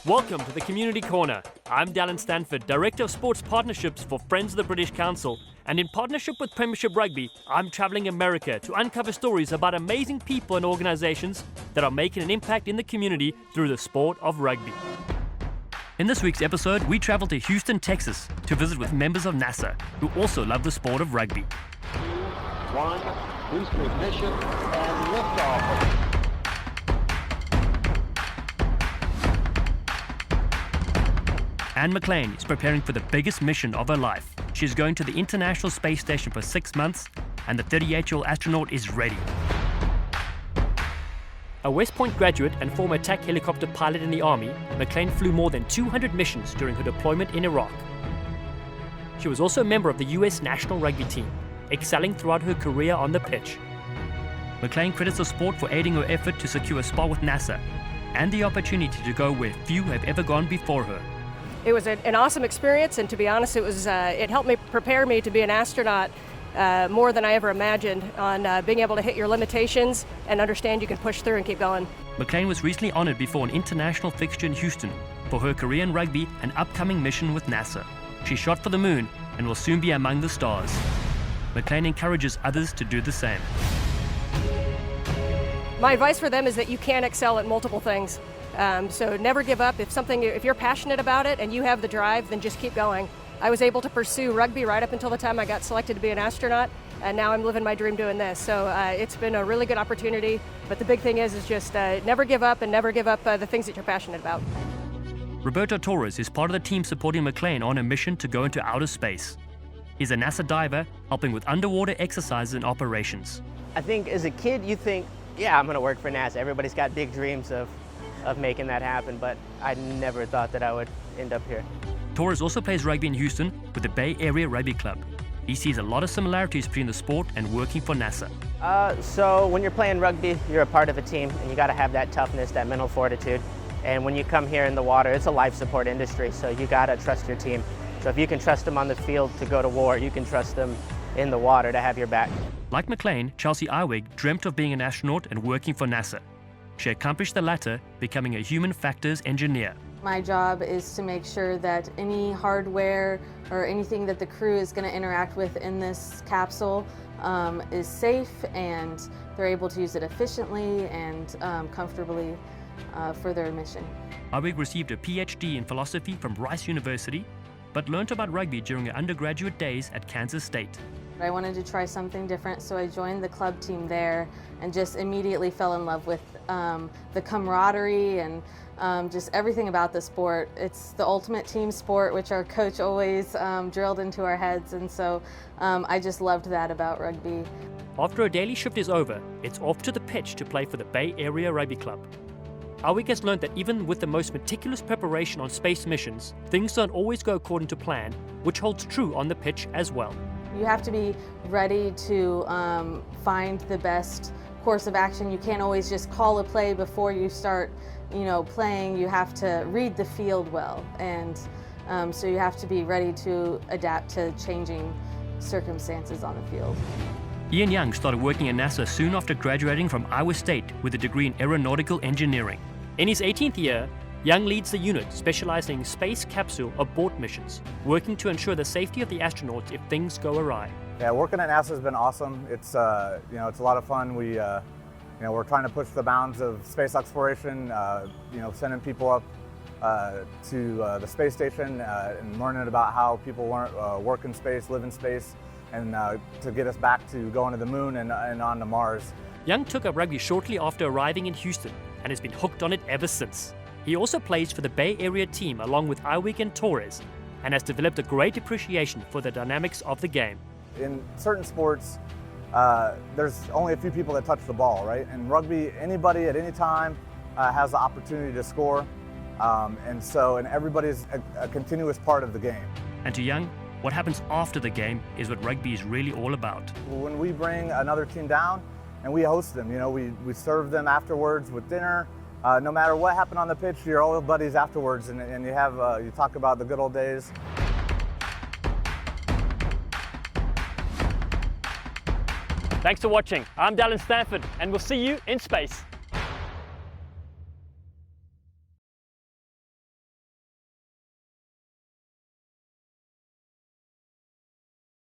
Welcome to the Community Corner. I'm Dallin Stanford, Director of Sports Partnerships for Friends of the British Council, and in partnership with Premiership Rugby, I'm traveling America to uncover stories about amazing people and organizations that are making an impact in the community through the sport of rugby. In this week's episode, we travel to Houston, Texas to visit with members of NASA who also love the sport of rugby. 1, booster ignition, and liftoff. Anne McClain is preparing for the biggest mission of her life. She's going to the International Space Station for 6 months, and the 38-year-old astronaut is ready. A West Point graduate and former attack helicopter pilot in the Army, McClain flew more than 200 missions during her deployment in Iraq. She was also a member of the US national rugby team, excelling throughout her career on the pitch. McClain credits the sport for aiding her effort to secure a spot with NASA and the opportunity to go where few have ever gone before her. It was an awesome experience, and to be honest, it helped me prepare me to be an astronaut more than I ever imagined, on being able to hit your limitations and understand you can push through and keep going. McClain was recently honored before an international fixture in Houston for her career in rugby and upcoming mission with NASA. She shot for the moon and will soon be among the stars. McClain encourages others to do the same. My advice for them is that you can excel at multiple things. So never give up. If you're passionate about it and you have the drive, then just keep going. I was able to pursue rugby right up until the time I got selected to be an astronaut, and now I'm living my dream doing this. So it's been a really good opportunity, but the big thing is just never give up, and never give up the things that you're passionate about. Roberto Torres is part of the team supporting McClain on a mission to go into outer space. He's a NASA diver helping with underwater exercises and operations. I think as a kid you think, yeah, I'm going to work for NASA. Everybody's got big dreams of making that happen, but I never thought that I would end up here. Torres also plays rugby in Houston with the Bay Area Rugby Club. He sees a lot of similarities between the sport and working for NASA. So when you're playing rugby, you're a part of a team, and you got to have that toughness, that mental fortitude. And when you come here in the water, it's a life support industry, so you got to trust your team. So if you can trust them on the field to go to war, you can trust them in the water to have your back. Like McClain, Chelsea Iwig dreamt of being an astronaut and working for NASA. She accomplished the latter, becoming a human factors engineer. My job is to make sure that any hardware or anything that the crew is going to interact with in this capsule is safe, and they're able to use it efficiently and comfortably for their mission. Iwig received a PhD in philosophy from Rice University, but learned about rugby during her undergraduate days at Kansas State. I wanted to try something different, so I joined the club team there and just immediately fell in love with the camaraderie and just everything about the sport. It's the ultimate team sport, which our coach always drilled into our heads, and so I just loved that about rugby. After a daily shift is over, it's off to the pitch to play for the Bay Area Rugby Club. Iwig has learned that even with the most meticulous preparation on space missions, things don't always go according to plan, which holds true on the pitch as well. You have to be ready to find the best course of action. You can't always just call a play before you start, playing. You have to read the field well, and so you have to be ready to adapt to changing circumstances on the field. Ian Young started working at NASA soon after graduating from Iowa State with a degree in aeronautical engineering. In his 18th year, Young leads the unit specializing in space capsule abort missions, working to ensure the safety of the astronauts if things go awry. Yeah, working at NASA has been awesome. It's it's a lot of fun. We're trying to push the bounds of space exploration. Sending people up to the space station and learning about how people work in space, live in space, and to get us back to going to the moon and on to Mars. Young took up rugby shortly after arriving in Houston and has been hooked on it ever since. He also plays for the Bay Area team along with Iwig and Torres, and has developed a great appreciation for the dynamics of the game. In certain sports, there's only a few people that touch the ball, right? In rugby, anybody at any time has the opportunity to score, and everybody's a continuous part of the game. And to Young, what happens after the game is what rugby is really all about. When we bring another team down and we host them, we serve them afterwards with dinner. No matter what happened on the pitch, you're all buddies afterwards, and you talk about the good old days. Thanks for watching. I'm Dallin Stanford, and we'll see you in space.